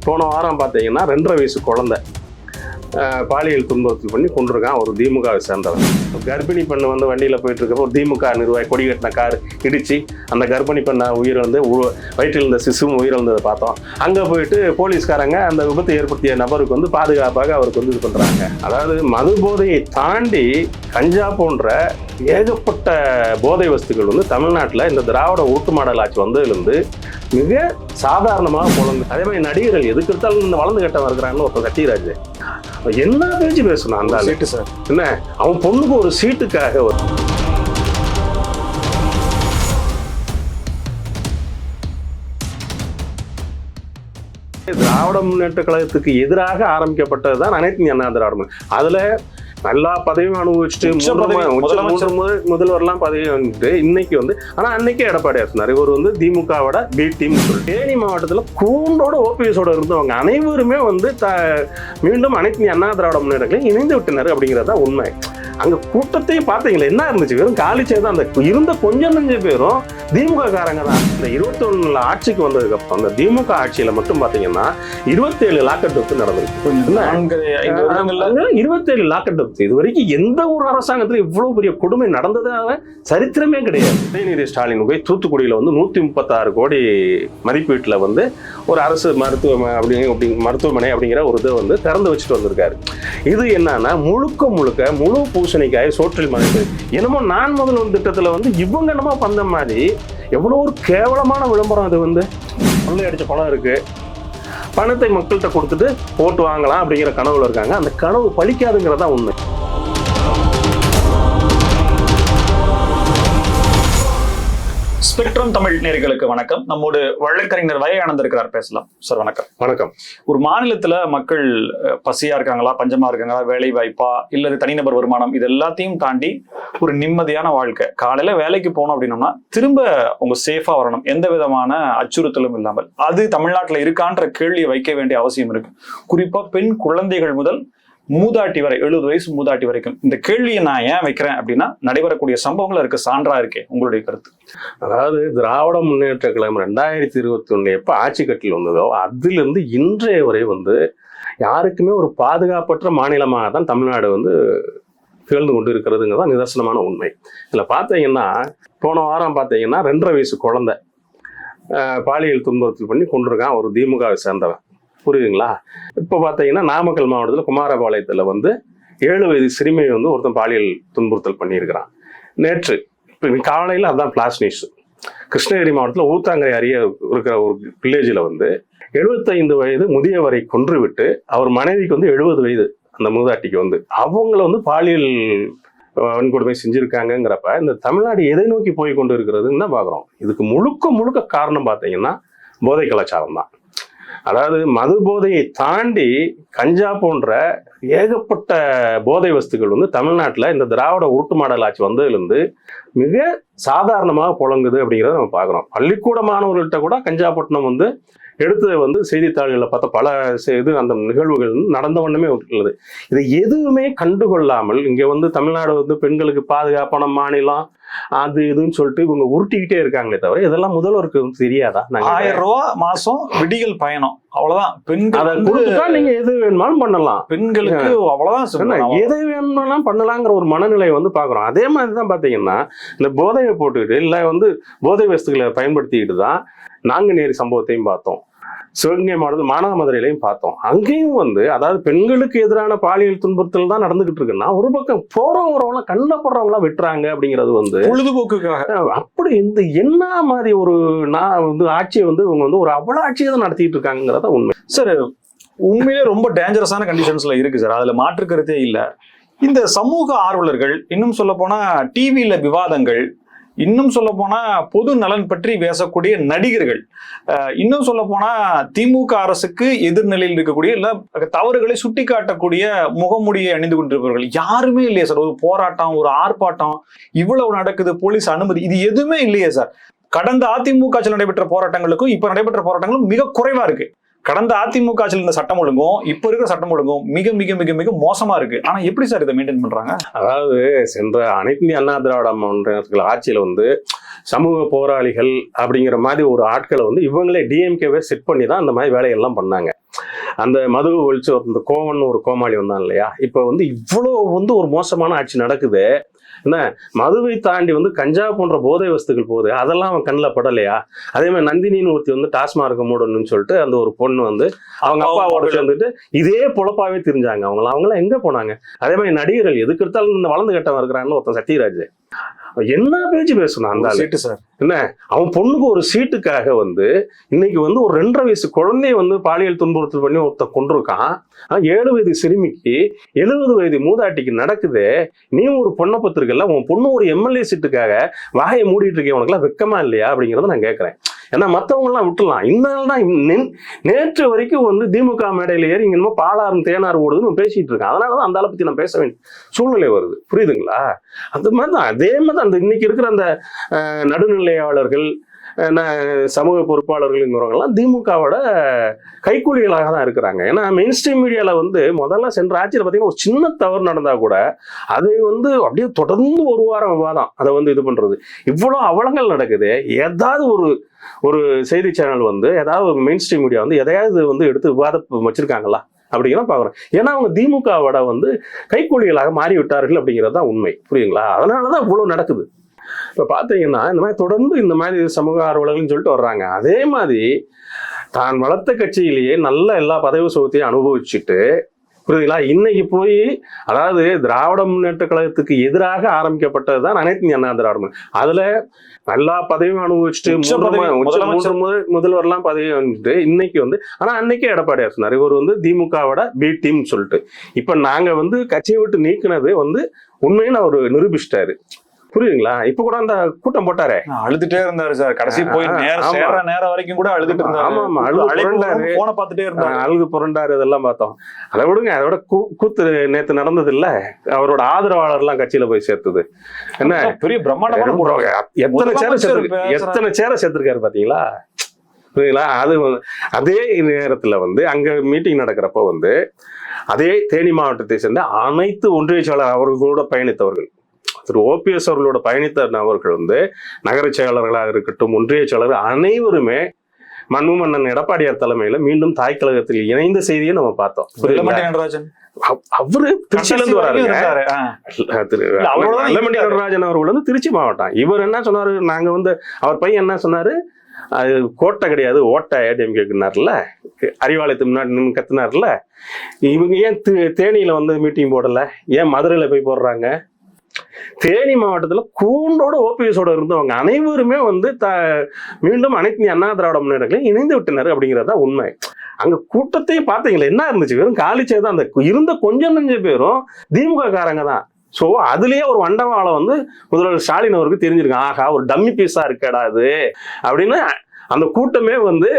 போன வாரம் பார்த்தீங்கன்னா 2.5 வயசு குழந்தை பாலியல் துன்புறுத்தல் பண்ணி கொண்டிருக்கான் ஒரு திமுகவை சேர்ந்தவன். கர்ப்பிணி பெண்ணு வந்து வண்டியில் போயிட்டு இருக்கப்போ ஒரு திமுக நிர்வாகி கொடி கட்டின கார் இடிச்சு அந்த கர்ப்பிணி பெண்ணை உயிரிழந்து வயிற்றில் இருந்த சிசுவும் உயிரிழந்ததை பார்த்தோம். அங்கே போயிட்டு போலீஸ்காரங்க அந்த விபத்து ஏற்படுத்திய நபருக்கு வந்து பாதுகாப்பாக அவருக்கு வந்து இது பண்ணுறாங்க. அதாவது மது போதையை தாண்டி கஞ்சா போன்ற ஏகப்பட்ட போதை வஸ்துக்கள் வந்து தமிழ்நாட்டில் இந்த திராவிட ஊட்டு மாடல் ஆட்சி வந்ததுலேருந்து மிக சாதாரணமாக புலந்து. அதே மாதிரி நடிகர்கள் எதுக்கு எடுத்தாலும் இந்த வளர்ந்து கட்டவன் இருக்கிறான்னு ஒருத்தர் கட்டிராஜ் என்ன பேச்சு பேசணும் அந்த சீட்டு சார் என்ன அவன் பொண்ணுக்கு ஒரு சீட்டுக்காக ஒரு திராவிட முன்னேற்ற கழகத்துக்கு எதிராக ஆரம்பிக்கப்பட்டதுதான் அனைத்து அண்ணா திராவிட முன்னேற்ற. அதுல எல்லா பதவியும் அனுபவிச்சுட்டு முதல்வர்லாம் பதவி வந்துட்டு இன்னைக்கு வந்து ஆனா அன்னைக்கே எடப்பாடியார் சொன்னார் இவர் வந்து திமுகவோட பி டீம். தேனி மாவட்டத்தில் கூண்டோட ஓபிஎஸோட இருந்தவங்க அனைவருமே வந்து மீண்டும் அனைத்து அண்ணா திராவிட முன்னேற்றங்களையும் இணைந்து விட்டனர் அப்படிங்கிறதா உண்மை. அங்க கூட்டத்தையும் பார்த்தீங்களா என்ன இருந்துச்சு? வெறும் காலிச்சே தான். அந்த இருந்த கொஞ்சம் பேரும் திமுக காரங்க தான். இந்த 21 ஆட்சிக்கு வந்ததுக்கு அப்புறம் அந்த திமுக ஆட்சியில மட்டும் பாத்தீங்கன்னா 27 லாக்கட் டெத் நடந்திருக்கு. 27 லாக்கட் டெத். இது வரைக்கும் எந்த ஒரு அரசாங்கத்துல இவ்வளவு பெரிய கொடுமை நடந்ததாக சரித்திரமே கிடையாது. உதயநிதி ஸ்டாலின் போய் தூத்துக்குடியில வந்து 136 கோடி மதிப்பீட்டுல வந்து ஒரு அரசு மருத்துவமனை அப்படிங்கிற ஒரு இதை வந்து திறந்து வச்சுட்டு வந்திருக்காரு. இது என்னன்னா முழுக்க முழு பூசணிக்காய் சோற்றில் மறைப்பு. என்னமோ நான் முதல்வர் திட்டத்துல வந்து இவங்க என்னமோ பந்த மாதிரி எவ்வளோ ஒரு கேவலமான விளம்பரம். அது வந்து கொள்ளை அடிச்ச பணம் இருக்கு, பணத்தை மக்கள்கிட்ட கொடுத்துட்டு போட்டு வாங்கலாம் அப்படிங்கிற கனவுல இருக்காங்க. அந்த கனவு பலிக்காதுங்கிறதா உண்மை. ஸ்பெக்ட்ரம் தமிழ் நேயர்களுக்கு வணக்கம். நம்மோடு வழக்கறிஞர் வய ஆனந்த் இருக்கிறார், பேசலாம் சார். வணக்கம். வணக்கம். ஒரு மாநிலத்துல மக்கள் பசியா இருக்காங்களா, பஞ்சமா இருக்காங்களா, வேலை வாய்ப்பா இல்லது தனிநபர் வருமானம், இது எல்லாத்தையும் தாண்டி ஒரு நிம்மதியான வாழ்க்கை, காலையில வேலைக்கு போனோம் அப்படின்னோம்னா திரும்ப உங்க சேஃபா வரணும், எந்த விதமான அச்சுறுத்தலும் இல்லாமல், அது தமிழ்நாட்டுல இருக்கான்ற கேள்வியை வைக்க வேண்டிய அவசியம் இருக்கு. குறிப்பா பெண் குழந்தைகள் முதல் மூதாட்டி வரை, 70 வயசு மூதாட்டி வரைக்கும். இந்த கேள்வியை நான் ஏன் வைக்கிறேன் அப்படின்னா, நடைபெறக்கூடிய சம்பவங்கள் இருக்க சான்றா இருக்கே. உங்களுடைய கருத்து? அதாவது திராவிட முன்னேற்ற கழகம் 2021 எப்ப ஆட்சி கட்டில் வந்ததோ அதிலிருந்து இன்றைய வரை வந்து யாருக்குமே ஒரு பாதுகாப்பற்ற மாநிலமாக தான் தமிழ்நாடு வந்து திகழ்ந்து கொண்டு இருக்கிறதுங்கிறதா நிதர்சனமான உண்மை. இதுல பார்த்தீங்கன்னா போன வாரம் பார்த்தீங்கன்னா 2.5 வயசு குழந்தை பாலியல் துன்புறுத்தல் பண்ணி கொண்டிருக்கான் ஒரு திமுகவை சேர்ந்தவன். புரியுதுங்களா? இப்போ பார்த்தீங்கன்னா நாமக்கல் மாவட்டத்தில் குமாரபாளையத்தில் வந்து 7 வயது சிறுமியை வந்து ஒருத்தன் பாலியல் துன்புறுத்தல் பண்ணியிருக்கிறான். நேற்று இப்போ காலையில் அதுதான் பிளாஸ் நியூஸ். கிருஷ்ணகிரி மாவட்டத்தில் ஊத்தாங்கரை அருகே இருக்கிற ஒரு வில்லேஜில் வந்து 75 வயது முதியவரை கொன்று விட்டு அவர் மனைவிக்கு வந்து 70 வயது அந்த மூதாட்டிக்கு வந்து அவங்கள வந்து பாலியல் வன்கொடுமை செஞ்சுருக்காங்கிறப்ப இந்த தமிழ்நாடு எதை நோக்கி போய் கொண்டு இருக்கிறதுன்னு தான் பார்க்குறோம். இதுக்கு முழுக்க காரணம் பார்த்தீங்கன்னா போதை கலாச்சாரம் தான். அதாவது மது போதையை தாண்டி கஞ்சா போன்ற ஏகப்பட்ட போதை வஸ்துக்கள் வந்து தமிழ்நாட்டில் இந்த திராவிட உருட்டு மாடல் ஆட்சி வந்ததுலேருந்து மிக சாதாரணமாக புழங்குது அப்படிங்கிறத நம்ம பார்க்குறோம். பள்ளிக்கூட மாணவர்கள்ட்ட கூட கஞ்சாப்பட்டினம் வந்து எடுத்து வந்து செய்தித்தாள்களில் பார்த்த பல அந்த நிகழ்வுகள் நடந்த வண்ணமே உள்ளது. இதை எதுவுமே கண்டுகொள்ளாமல் இங்கே வந்து தமிழ்நாடு வந்து பெண்களுக்கு பாதுகாப்பான மாநிலம் அது இதுன்னு சொல்லிட்டு இவங்க உருட்டிக்கிட்டே இருக்காங்களே தவிர இதெல்லாம் முதல்வருக்கு தெரியாதா? 1000 ரூபா மாசம் விடியல் பயணம், அவ்வளவுதான். பெண்கள் நீங்க எது வேணுமாலும் பண்ணலாம், பெண்களுக்கு அவ்வளவுதான், எதை வேணும்னாலும் பண்ணலாங்கிற ஒரு மனநிலையை வந்து பாக்குறோம். அதே மாதிரிதான் பாத்தீங்கன்னா இந்த போதையை போட்டுக்கிட்டு இல்ல வந்து போதை வஸ்துக்களை பயன்படுத்திக்கிட்டு தான் நாங்குநேரி சம்பவத்தையும் பார்த்தோம், சிவகங்கை மாவட்டத்தில் மானாமதுரையிலையும் பார்த்தோம். அங்கேயும் வந்து அதாவது பெண்களுக்கு எதிரான பாலியல் துன்புறுத்தல் தான் நடந்துகிட்டு இருக்குன்னா ஒரு பக்கம் போறவங்களாம் கண்ணில் போடுறவங்களாம் வெட்டுறாங்க அப்படிங்கிறது வந்து பொழுதுபோக்குக்காக. அப்படி இந்த என்ன மாதிரி ஒரு ஆட்சியை வந்து இவங்க வந்து ஒரு அவ்வளவு ஆட்சியை தான் நடத்திட்டு இருக்காங்கிறத உண்மை. சார், உண்மையிலே ரொம்ப டேஞ்சரஸான கண்டிஷன்ஸ்ல இருக்கு சார், அதுல மாற்று கருத்தே இல்லை. இந்த சமூக ஆர்வலர்கள், இன்னும் சொல்ல போனா டிவியில விவாதங்கள், இன்னும் சொல்ல போனா பொது நலன் பற்றி பேசக்கூடிய நடிகர்கள், இன்னும் சொல்ல போனா திமுக அரசுக்கு எதிர்நிலையில் இருக்கக்கூடிய இல்ல தவறுகளை சுட்டி காட்டக்கூடிய முகமுடியை அணிந்து கொண்டிருப்பவர்கள் யாருமே இல்லையே சார். ஒரு போராட்டம், ஒரு ஆர்ப்பாட்டம் இவ்வளவு நடக்குது, போலீஸ் அனுமதி, இது எதுவுமே இல்லையே சார். கடந்த அதிமுக ஆட்சியில் நடைபெற்ற போராட்டங்களுக்கும் இப்ப நடைபெற்ற போராட்டங்களும் மிக குறைவா இருக்கு. கடந்த அதிமுக ஆட்சியில் இருந்த சட்டம் ஒழுங்கும் இப்ப இருக்கிற சட்டம் ஒழுங்கும் மிக மிக மிக மிக மோசமா இருக்கு. ஆனா எப்படி சார் இதை மெயின்டைன் பண்றாங்க? அதாவது சென்ற அனைத்து இந்திய அண்ணா திராவிட முன்னேற்ற ஆட்சியில வந்து சமூக போராளிகள் அப்படிங்கிற மாதிரி ஒரு ஆட்களை வந்து இவங்களே டிஎம்கேவே செட் பண்ணி தான் அந்த மாதிரி வேலையெல்லாம் பண்ணாங்க. அந்த மது ஒழிச்சு இந்த கோவன் ஒரு கோமாளி வந்தான் இல்லையா, இப்ப வந்து இவ்வளவு வந்து ஒரு மோசமான ஆட்சி நடக்குது, என்ன மதுவை தாண்டி வந்து கஞ்சா போன்ற போதை வஸ்துக்கள் போகுது, அதெல்லாம் அவன் கண்ணில் படலையா? அதே மாதிரி நந்தினின்னு ஒருத்தி வந்து டாஸ்மார்க்க மூடணும்னு சொல்லிட்டு அந்த ஒரு பொண்ணு வந்து அவங்க அப்பாவோட சேர்ந்துட்டு இதே பொழப்பாவே தெரிஞ்சாங்க. அவங்களாம் எங்க போனாங்க? அதே மாதிரி நடிகர்கள் எதுக்கு எடுத்தாலும் இந்த வளர்ந்து கட்டவன் இருக்கிறான்னு ஒருத்தன் சத்யராஜ் என்ன பேச்சு பேசணும் அந்த சீட்டு சார். என்ன அவன் பொண்ணுக்கு ஒரு சீட்டுக்காக வந்து இன்னைக்கு வந்து ஒரு 2.5 வயசு குழந்தைய வந்து பாலியல் துன்புறுத்தல் பண்ணி ஒருத்தன் கொண்டிருக்கான். 7 வயது சிறுமிக்கு 70 வயது மூதாட்டிக்கு நடக்குது. நீ ஒரு பொண்ணை பத்திருக்கல, உன் பொண்ணு ஒரு எம்எல்ஏ சீட்டுக்காக வாயை மூடிட்டு இருக்கேன், உனக்குலாம் வெக்கமா இல்லையா அப்படிங்கிறத நான் கேட்கறேன். ஏன்னா மற்றவங்கலாம் விட்டுலாம். இந்த நேற்று வரைக்கும் வந்து திமுக மேடையில ஏறி இங்க என்னமோ பாலாறும் தேனாறு ஓடுதுன்னு பேசிட்டு இருக்கேன். அதனாலதான் அந்த ஆளை பத்தி நான் பேச வேண்டிய சூழ்நிலை வருது. புரியுதுங்களா? அந்த மாதிரிதான் அதே மாதிரி அந்த இன்னைக்கு இருக்கிற அந்த நடுநிலையாளர்கள், சமூக பொறுப்பாளர்கள்ங்கிறவங்கலாம் திமுகவோட கைக்கூலிகளாக தான் இருக்கிறாங்க. ஏன்னா மெயின் ஸ்ட்ரீம் மீடியால வந்து முதல்ல சென்ற ஆட்சியில் பார்த்தீங்கன்னா ஒரு சின்ன தவறு நடந்தா கூட அதை வந்து அப்படியே தொடர்ந்து ஒரு வாரம் விவாதம் அதை வந்து இது பண்றது. இவ்வளோ அவலங்கள் நடக்குது. ஏதாவது ஒரு செய்தி சேனல் வந்து ஏதாவது மெயின் ஸ்ட்ரீம் மீடியா வந்து எதையாவது வந்து எடுத்து விவாதம் வச்சிருக்காங்களா அப்படிங்கிறத பாக்குறோம். ஏன்னா அவங்க திமுகவோட வந்து கைக்கூலிகளாக மாறி விட்டார்கள் அப்படிங்கிறது தான் உண்மை. புரியுங்களா? அதனாலதான் இவ்வளவு நடக்குது. இப்ப பாத்தீங்கன்னா இந்த மாதிரி தொடர்ந்து இந்த மாதிரி சமூக ஆர்வலர்கள்னு சொல்லிட்டு வர்றாங்க. அதே மாதிரி தான் வளர்த்த கட்சியிலேயே நல்ல எல்லா பதவி சுகத்தையும் அனுபவிச்சுட்டு, புரியுதுங்களா, இன்னைக்கு போய் அதாவது திராவிட முன்னேற்ற கழகத்துக்கு எதிராக ஆரம்பிக்கப்பட்டதுதான் அனைத்து இந்திய அண்ணா திராவிட முன்னேற்ற, அதுல எல்லா பதவியும் அனுபவிச்சுட்டு முதல்வர்லாம் பதவி வந்துட்டு இன்னைக்கு வந்து, ஆனா அன்னைக்கே எடப்பாடியார் சொன்னார் இவர் வந்து திமுகவோட பி டீம் சொல்லிட்டு. இப்ப நாங்க வந்து கட்சியை விட்டு நீக்கினது வந்து உண்மைன்னு அவர் நிரூபிச்சிட்டாரு. புரியுதுங்களா? இப்ப கூட அந்த கூட்டம் போட்டாரே, அழுதுட்டே இருந்தாரு சார். கடைசி போய் நேரம் வரைக்கும் கூட அழுதுட்டு இருந்தாரு. ஆமா, போன பார்த்துட்டே இருந்தாரு, அழுது புரண்டாரு. இதெல்லாம் பார்த்தோம். அதை விடுங்க, அதோட கூத்து நேத்து நடந்தது இல்ல, அவரோட ஆதரவாளர் எல்லாம் கட்சியில போய் சேர்த்தது. என்ன பெரிய பிரம்மாண்டமான எத்தனை சேர சேர்த்திருக்காரு பாத்தீங்களா? புரியுதுங்களா? அது அதே நேரத்துல வந்து அங்க மீட்டிங் நடக்கிறப்ப வந்து அதே தேனி மாவட்டத்தை சேர்ந்த அனைத்து ஒன்றிய செயலாளர் அவர்களோட பயணித்தவர்கள், திரு ஓபிஎஸ் அவர்களோட பயணித்த நபர்கள் வந்து நகர செயலாளர்களாக இருக்கட்டும், ஒன்றிய செயலாளர்கள் அனைவருமே மன்மன்னன் எடப்பாடியார் தலைமையில மீண்டும் தாய் கழகத்தில் இணைந்த செய்தியை நம்ம பார்த்தோம். அவரு திருச்சியில இருந்து வராருங்க. நடராஜன் அவர்கள் வந்து திருச்சி மாவட்டம். இவர் என்ன சொன்னாரு, நாங்க வந்து அவர் பையன் என்ன சொன்னாரு, அது கோட்டை கிடையாது ஓட்டை ஏடிஎம் கேட்குனார்ல, அறிவாலயத்துக்கு முன்னாடி நின்று கத்துனார்ல, இவங்க ஏன் தேனியில வந்து மீட்டிங் போடல, ஏன் மதுரையில போய் போடுறாங்க? தேனி மாவட்டத்துல கூண்டோட ஓபிஎஸோட இருந்தவங்க அனைவருமே வந்து மீண்டும் அனைத்து அண்ணா திராவிட முன்னேற்றங்களையும் இணைந்து விட்டனர் அப்படிங்கிறதா உண்மை. அங்க கூட்டத்தையும் பார்த்தீங்களா என்ன இருந்துச்சு? வெறும் காலிச்சே தான். அந்த இருந்த கொஞ்சம் பேரும் திமுக காரங்க தான். சோ அதுலயே ஒரு வண்டவாளம் வந்து முதல்வர் ஸ்டாலின் அவருக்கு தெரிஞ்சிருக்கு, ஆகா ஒரு டம்மி பீஸா இருக்கடா அது அப்படின்னு அந்த கூட்டமே வந்து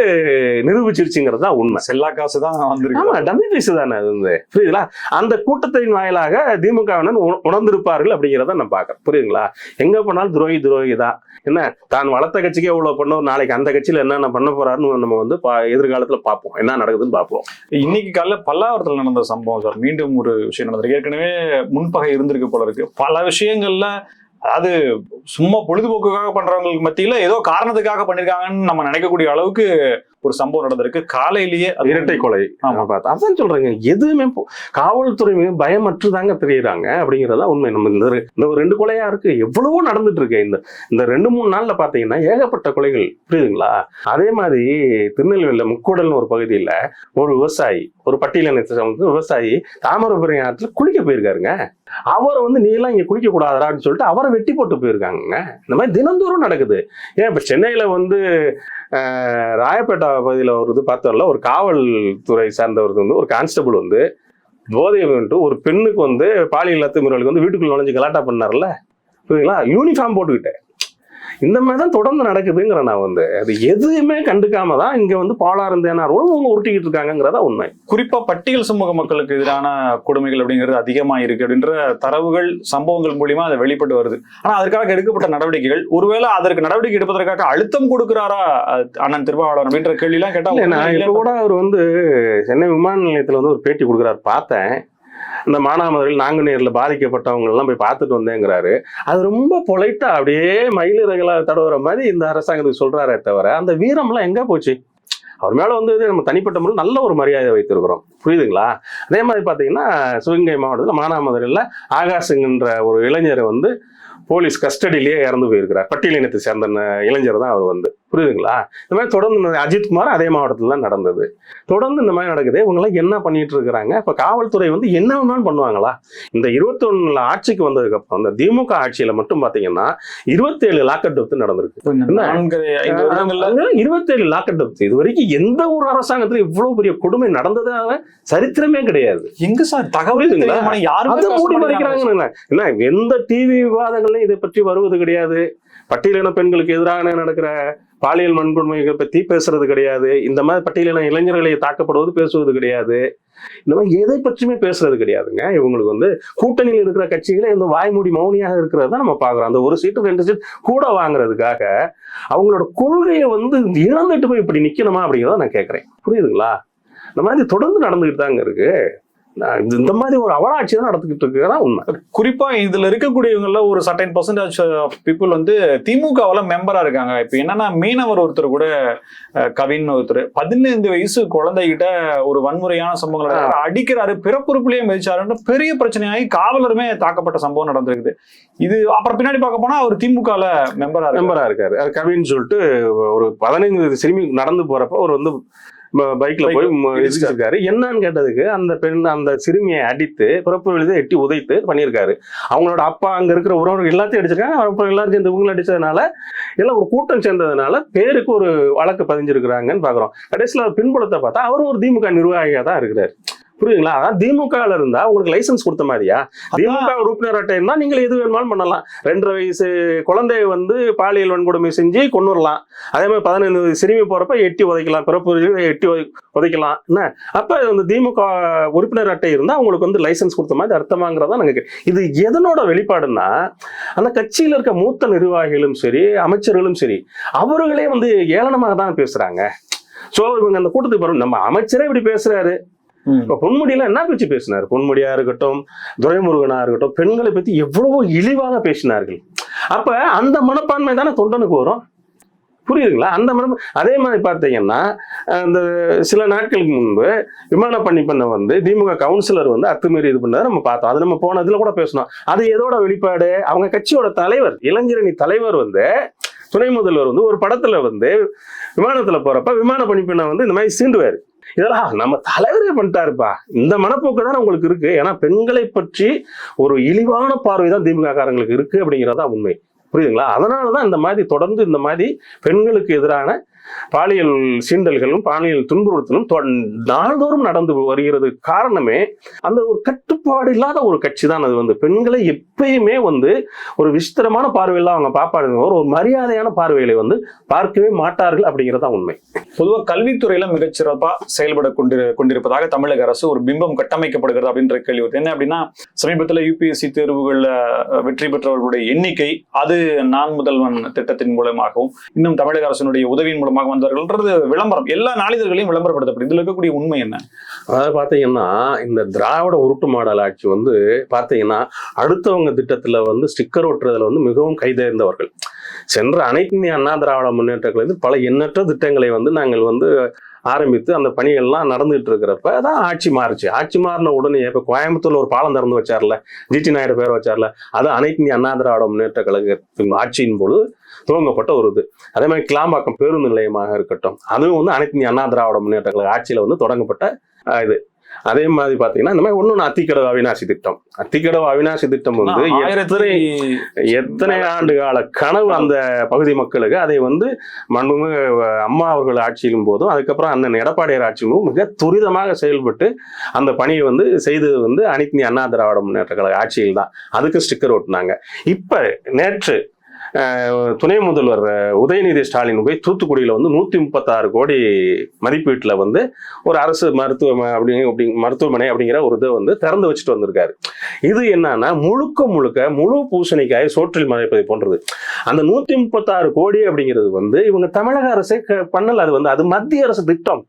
நிரூபிச்சிருச்சுங்கிறது தான் உண்மை. செல்லா காசு தான் வந்திருக்கு. ஆமா, டம்மி பீஸ் தானே அது வந்து. புரியுதுங்களா? அந்த கூட்டத்தின் வாயிலாக திமுகவினர் உணர்ந்திருப்பார்கள் அப்படிங்கிறத நான் பாக்குறேன். புரியுதுங்களா? எங்க போனாலும் துரோகி தான். என்ன தான் வளர்த்த கட்சிக்கே இவ்வளவு பண்ணோம், நாளைக்கு அந்த கட்சியில என்னென்ன பண்ண போறாருன்னு நம்ம வந்து எதிர்காலத்துல பார்ப்போம், என்ன நடக்குதுன்னு பார்ப்போம். இன்னைக்கு காலைல பல்லாவரத்துல நடந்த சம்பவம் சார், மீண்டும் ஒரு விஷயம் நடந்திருக்கு. ஏற்கனவே முன்பகை இருந்திருக்கு போல இருக்கு. பல விஷயங்கள்ல அதாவது சும்மா பொழுதுபோக்குக்காக பண்றவங்களுக்கு மத்தியில ஏதோ காரணத்துக்காக பண்ணிருக்காங்கன்னு நம்ம நினைக்கக்கூடிய அளவுக்கு ஒரு சம்பவம் நடந்திருக்கு. காலையிலேயே இரட்டை கொலை. அதான் சொல்றேங்க, எதுவுமே காவல்துறை பயமற்றுதாங்க தெரியுறாங்க அப்படிங்கிறதா உண்மை. நம்ம இந்த ஒரு 2 கொலையா இருக்கு, எவ்வளவோ நடந்துட்டு இருக்கு. இந்த 2-3 நாள்ல பாத்தீங்கன்னா ஏகப்பட்ட கொலைகள். புரியுதுங்களா? அதே மாதிரி திருநெல்வேலியில முக்கூடல்னு ஒரு பகுதியில ஒரு விவசாயி, ஒரு பட்டியலினத்தை விவசாயி தாமிரபரணி ஆற்றுல குளிக்க போயிருக்காருங்க. அவரை வந்து நீ எல்லாம் இங்க குளிக்க கூடாதான்னு சொல்லிட்டு அவரை வெட்டி போட்டு போயிருக்காங்க. இந்த மாதிரி தினந்தோறும் நடக்குது. ஏன் இப்ப சென்னையில வந்து ராயப்பேட்டா பகுதியில் ஒரு இது பார்த்தோம்ல, ஒரு காவல்துறை சார்ந்தவருக்கு வந்து ஒரு கான்ஸ்டபிள் வந்து போதையை வந்துட்டு ஒரு பெண்ணுக்கு வந்து பாலியல் அத்துமீறலுக்கு வந்து வீட்டுக்குள்ள நுழைஞ்சு கலாட்டா பண்ணார்ல, புரியுதுங்களா? யூனிஃபார்ம் போட்டுக்கிட்டேன். இந்த மாதிரி தான் தொடர்ந்து நடக்குதுங்கிற நான் வந்து அது எதுவுமே கண்டுக்காம தான் இங்க வந்து பாலாரந்தேனாரோட அவங்க உருட்டிக்கிட்டு இருக்காங்கிறதா உண்மை. குறிப்பா பட்டியல் சமூக மக்களுக்கு எதிரான கொடுமைகள் அப்படிங்கிறது அதிகமா இருக்கு அப்படின்ற தரவுகள் சம்பவங்கள் மூலியமா அதை வெளிப்பட்டு வருது. ஆனா அதற்காக எடுக்கப்பட்ட நடவடிக்கைகள், ஒருவேளை அதற்கு நடவடிக்கை எடுப்பதற்காக அழுத்தம் கொடுக்கிறாரா அண்ணன் திருமாவளவன் அப்படின்ற கேள்வி எல்லாம் கேட்டா, இப்ப கூட அவர் வந்து சென்னை விமான நிலையத்துல வந்து ஒரு பேட்டி கொடுக்குறாரு பார்த்தேன். இந்த மானாமதுரையில் நாங்குநேரில் பாதிக்கப்பட்டவங்க எல்லாம் போய் பார்த்துட்டு வந்தேங்கிறாரு. அது ரொம்ப பொலைட்டா அப்படியே மயிலிறகுல தடவுற மாதிரி இந்த அரசாங்கத்துக்கு சொல்றாரே தவிர அந்த வீரம்லாம் எங்க போச்சு? அவர் மேல வந்து நம்ம தனிப்பட்ட முறையில் நல்ல ஒரு மரியாதை வைத்திருக்கிறோம், புரியுதுங்களா? அதே மாதிரி பாத்தீங்கன்னா சிவகங்கை மாவட்டத்தில் மானாமதுரையில் ஆகாஷ்ங்கிற ஒரு இளைஞரை வந்து போலீஸ் கஸ்டடியிலேயே இறந்து போயிருக்கிறார். பட்டியலினத்தை சேர்ந்த இளைஞர் தான் அவர் வந்து, புரியுதுங்களா? இந்த மாதிரி தொடர்ந்து அஜித்குமார் அதே மாவட்டத்தில் தான் நடந்தது. தொடர்ந்து இந்த மாதிரி நடக்குது. இவங்கெல்லாம் என்ன பண்ணிட்டு இருக்கிறாங்க? இப்ப காவல்துறை வந்து என்ன வேணாலும் பண்ணுவாங்களா? இந்த 21 ஆட்சிக்கு வந்ததுக்கு அப்புறம் இந்த திமுக ஆட்சியில மட்டும் பாத்தீங்கன்னா 27 லாக்அப் டெத் நடந்திருக்கு. 27 லாக்அப் டெத். இது வரைக்கும் எந்த ஒரு அரசாங்கத்துல இவ்வளவு பெரிய கொடுமை நடந்ததாக சரித்திரமே கிடையாது. எங்க சார் தகவல் மூடி மறைக்கிறாங்க. என்ன எந்த டிவி விவாதங்கள்லையும் இதை பற்றி வருவது கிடையாது. பட்டியலின பெண்களுக்கு எதிராக நடக்கிற பாலியல் வன்கொடுமைகளை பத்தி பேசுறது கிடையாது. இந்த மாதிரி பட்டியலின இளைஞர்களை தாக்கப்படுவது பேசுவது கிடையாது. இந்த மாதிரி எதை பற்றியுமே பேசுறது கிடையாதுங்க. இவங்களுக்கு வந்து கூட்டணியில் இருக்கிற கட்சிகளை இந்த வாய்மூடி மௌனியாக இருக்கிறத நம்ம பாக்குறோம். அந்த 1 சீட்டு 2 சீட் கூட வாங்குறதுக்காக அவங்களோட கொள்கையை வந்து இழந்துட்டு போய் இப்படி நிக்கணுமா அப்படிங்கிறத நான் கேட்கிறேன், புரியுதுங்களா? இந்த மாதிரி தொடர்ந்து நடந்துகிட்டு தாங்க இருக்கு. இந்த மாதிரி ஒரு அவலாட்சி தான் நடந்துகிட்டு இருக்கிறதா உண்மை. குறிப்பா இதுல இருக்கக்கூடியவங்கள ஒரு சர்டைன் பர்சன்டேஜ் ஆஃப் பீப்புள் வந்து திமுகவுல மெம்பரா இருக்காங்க. இப்ப என்னன்னா மீனவர் ஒருத்தர் கூட, கவின் ஒருத்தர் 15 வயசு குழந்தைகிட்ட ஒரு வன்முறையான சம்பவங்களை அடிக்கிறாரு, பிறப்புறுப்புலயே மிதிச்சாருன்னு பெரிய பிரச்சனையாகி காவலருமே தாக்கப்பட்ட சம்பவம் நடந்திருக்குது. இது அப்புறம் பின்னாடி பார்க்க போனா அவர் திமுகல மெம்பரா இருக்காரு. கவின்னு சொல்லிட்டு ஒரு 15 சிறுமி நடந்து போறப்ப அவர் வந்து பைக்ல போய் இடிச்சிருக்காரு. என்னன்னு கேட்டதுக்கு அந்த சிறுமியை அடித்து பிறப்பு எழுதி எட்டி உதைத்து பண்ணியிருக்காரு. அவங்களோட அப்பா அங்க இருக்கிற உறவுகள் எல்லாத்தையும் அடிச்சிருக்காங்க. அப்புறம் எல்லாரும் சேர்ந்து இவங்களை அடிச்சதுனால எல்லாம் ஒரு கூட்டம் சேர்ந்ததுனால பேருக்கு ஒரு வழக்கு பதிஞ்சிருக்கிறாங்கன்னு பாக்குறோம். கடைசியில பின்புலத்தை பார்த்தா அவரும் ஒரு திமுக நிர்வாகியா தான் இருக்கிறாரு, புரியுதுங்களா? அதான் திமுகல இருந்தா உங்களுக்கு லைசன்ஸ் கொடுத்த மாதிரியா? திமுக உறுப்பினர் அட்டை இருந்தா நீங்கள் எது வேணுமாலும் பண்ணலாம். 2.5 வயசு குழந்தைய வந்து பாலியல் வன்கொடுமை செஞ்சு கொண்டுடலாம். அதே மாதிரி 15 சிறுமி போறப்ப எட்டி உதைக்கலாம், பிறப்பு எட்டி உதைக்கலாம். என்ன அப்ப இந்த திமுக உறுப்பினர் அட்டை இருந்தா உங்களுக்கு வந்து லைசன்ஸ் கொடுத்த மாதிரி அர்த்தமாங்கிறதா நாங்க. இது எதனோட வெளிப்பாடுன்னா, அந்த கட்சியில இருக்க மூத்த நிர்வாகிகளும் சரி அமைச்சர்களும் சரி அவர்களே வந்து ஏளனமாக தான் பேசுறாங்க. சோ இவங்க அந்த கூட்டத்துக்கு வரும், நம்ம அமைச்சரே இப்படி பேசுறாரு. இப்ப பொன்முடியில என்ன பேச்சு பேசினார்? பொன்முடியா இருக்கட்டும், துரைமுருகனா இருக்கட்டும், பெண்களை பத்தி எவ்வளவோ இழிவாக பேசினார்கள். அப்ப அந்த மனப்பான்மை தானே தொண்டனுக்கு வரும், புரியுதுங்களா? அந்த அதே மாதிரி பார்த்தீங்கன்னா இந்த சில நாட்களுக்கு முன்பு விமான பணிப்பெண்ணை வந்து திமுக கவுன்சிலர் வந்து அத்துமீறி இது பண்ணதை நம்ம பார்த்தோம். அது நம்ம போனதுல கூட பேசணும். அது எதோட வெளிப்பாடு? அவங்க கட்சியோட தலைவர், இளைஞரணி தலைவர் வந்து துணை முதல்வர் வந்து ஒரு படத்துல வந்து விமானத்துல போறப்ப விமான பணிப்பெண்ணை வந்து இந்த மாதிரி சீண்டுவாரு. இதெல்லாம் நம்ம தலைவரே பண்ணிட்டாருப்பா. இந்த மனப்போக்கு தான் உங்களுக்கு இருக்கு. ஏன்னா பெண்களை பற்றி ஒரு இழிவான பார்வை தான் திமுக காரங்களுக்கு இருக்கு அப்படிங்கிறதா உண்மை, புரியுதுங்களா? அதனாலதான் இந்த மாதிரி தொடர்ந்து இந்த மாதிரி பெண்களுக்கு எதிரான பாலியல் சீண்டல்களும் பாலியல் துன்புறுத்தலும் நாள்தோறும் நடந்து வருகிறது. காரணமே அந்த ஒரு கட்டுப்பாடு இல்லாத ஒரு கட்சி தான் அது. வந்து பெண்களை எப்பயுமே வந்து ஒரு விசித்திரமான பார்வையில அவங்க பார்ப்பாங்க, ஒரு மரியாதையான பார்வைகளை வந்து பார்க்கவே மாட்டார்கள் அப்படிங்கிறதா உண்மை. பொதுவாக கல்வித்துறையில மிகச்சிறப்பா செயல்பட கொண்டிருப்பதாக தமிழக அரசு ஒரு பிம்பம் கட்டமைக்கப்படுகிறது அப்படின்ற கேள்வி வருது. என்ன அப்படின்னா, சமீபத்தில் UPSC தேர்வுகள்ல வெற்றி பெற்றவர்களுடைய எண்ணிக்கை அது நான் முதல்வன் திட்டத்தின் மூலமாகவும் இன்னும் தமிழக அரசினுடைய உதவியின் மூலமாக வந்தவர்கள்ன்றது விளம்பரம், எல்லா நாளிதழ்களையும் விளம்பரப்படுத்தப்படும். இதுல இருக்கக்கூடிய உண்மை என்ன? அதாவது பாத்தீங்கன்னா, இந்த திராவிட உருட்டு மாடல் ஆட்சி வந்து பாத்தீங்கன்னா அடுத்தவங்க திட்டத்துல வந்து ஸ்டிக்கர் ஒட்டுறதுல வந்து மிகவும் கைதேர்ந்தவர்கள். சென்ற அனைத்து இந்திய அண்ணா திராவிட முன்னேற்ற கழகத்தில் பல எண்ணற்ற திட்டங்களை வந்து நாங்கள் வந்து ஆரம்பித்து அந்த பணிகள்லாம் நடந்துகிட்டு இருக்கிறப்ப தான் ஆட்சி மாறுச்சு. ஆட்சி மாறின உடனே இப்ப கோயம்புத்தூர்ல ஒரு பாலம் திறந்து வச்சார்ல, GT நாயுடு பேர் வச்சார்ல, அது அனைத்து இந்திய அண்ணா திராவிட முன்னேற்ற கழகத்தின் ஆட்சியின் போது துவங்கப்பட்ட ஒரு இது. அதே மாதிரி கிளாம்பாக்கம் பேருந்து நிலையமாக இருக்கட்டும், அதுவும் வந்து அனைத்து இந்திய அண்ணா திராவிட முன்னேற்ற கழக ஆட்சியில வந்து தொடங்கப்பட்ட இது. அதே மாதிரி பாத்தீங்கன்னா இந்த மாதிரி ஒண்ணு அத்திக்கடவு அவிநாசி திட்டம். அத்திக்கடவு அவிநாசி திட்டம் வந்து எத்தனை ஆண்டு கால கனவு அந்த பகுதி மக்களுக்கு. அதை வந்து மண்புமிகு அம்மா அவர்கள் ஆட்சியிலும் போதும் அதுக்கப்புறம் அண்ணன் எடப்பாடியார் ஆட்சியிலும் மிக துரிதமாக செயல்பட்டு அந்த பணியை வந்து செய்தது வந்து அனைத்து இந்திய அண்ணா திராவிட முன்னேற்ற கழக ஆட்சியில் தான். அதுக்கு ஸ்டிக்கர் ஒட்டினாங்க. இப்ப நேற்று துணை முதல்வர் உதயநிதி ஸ்டாலின் போய் தூத்துக்குடியில வந்து 136 கோடி மதிப்பீட்டுல வந்து ஒரு அரசு மருத்துவமனை அப்படிங்கிற ஒரு இதை வந்து திறந்து வச்சுட்டு வந்திருக்காரு. இது என்னன்னா முழு பூசணிக்காய் சோற்றில் மறைப்பதை போன்றது. அந்த 136 கோடி அப்படிங்கிறது வந்து இவங்க தமிழக அரசே பண்ணல. அது வந்து அது மத்திய அரசு திட்டம்.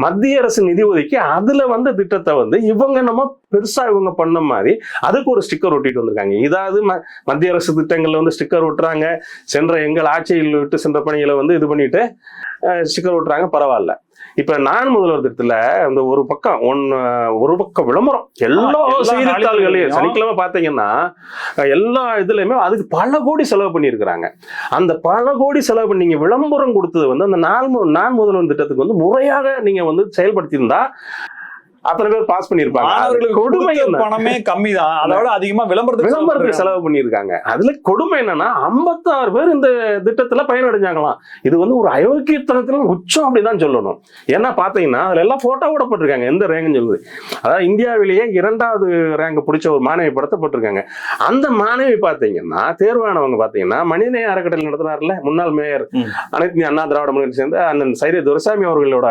மத்திய அரசு நிதி ஒதுக்கி அதுல வந்த திட்டத்தை வந்து இவங்க நம்ம பெருசா இவங்க பண்ண மாதிரி அதுக்கு ஒரு ஸ்டிக்கர் ஒட்டிட்டு வந்திருக்காங்க. இதாவது மத்திய அரசு திட்டங்கள்ல வந்து ஸ்டிக்கர் ஒட்டுறாங்க, சென்ற எங்கள் ஆட்சியில் விட்டு சென்ற பணிகளை வந்து இது பண்ணிட்டு ஸ்டிக்கர் ஒட்டுறாங்க, பரவாயில்ல. இப்ப நான் முதல்வர் திட்டத்துல அந்த ஒரு பக்கம் விளம்பரம் எல்லா செய்தித்தாள்களையும் சனிக்கிழமை பாத்தீங்கன்னா எல்லா இதுலயுமே அதுக்கு பல கோடி செலவு பண்ணியிருக்கிறாங்க. அந்த பல கோடி செலவு பண்ணி நீங்க விளம்பரம் கொடுத்தது வந்து அந்த நான் முதல்வர் திட்டத்துக்கு வந்து முறையாக நீங்க வந்து செயல்படுத்தியிருந்தா அத்தனை பேர் பாஸ் பண்ணிருப்பாங்க. கொடுமை பணமே கம்மி தான், அதோட அதிகமா விளம்பரத்துக்கு செலவு பண்ணிருக்காங்க. அதுல கொடுமை என்னன்னா 56 பேர் இந்த திட்டத்துல பயனடைஞ்சாங்களாம். இது வந்து ஒரு அயோக்கியத்தனத்துல உச்சம் அப்படிதான் சொல்லணும். ஏன்னா பாத்தீங்கன்னா அதுல எல்லாம் போட்டோ போட்டிருக்காங்க, எந்த ரேங்க்னு சொல்லுது. அதாவது இந்தியாவிலேயே 2வது ரேங்க் பிடிச்ச ஒரு மாணவி படுத்தப்பட்டிருக்காங்க. அந்த மாணவி பாத்தீங்கன்னா தேர்வானவங்க பாத்தீங்கன்னா மனிதநேய அறக்கட்டளை நடத்தினார்ல முன்னாள் மேயர் அனைத்து அண்ணா திராவிட முன்னேற்ற சேர்ந்த அண்ணன் சைரே துரைசாமி அவர்களோட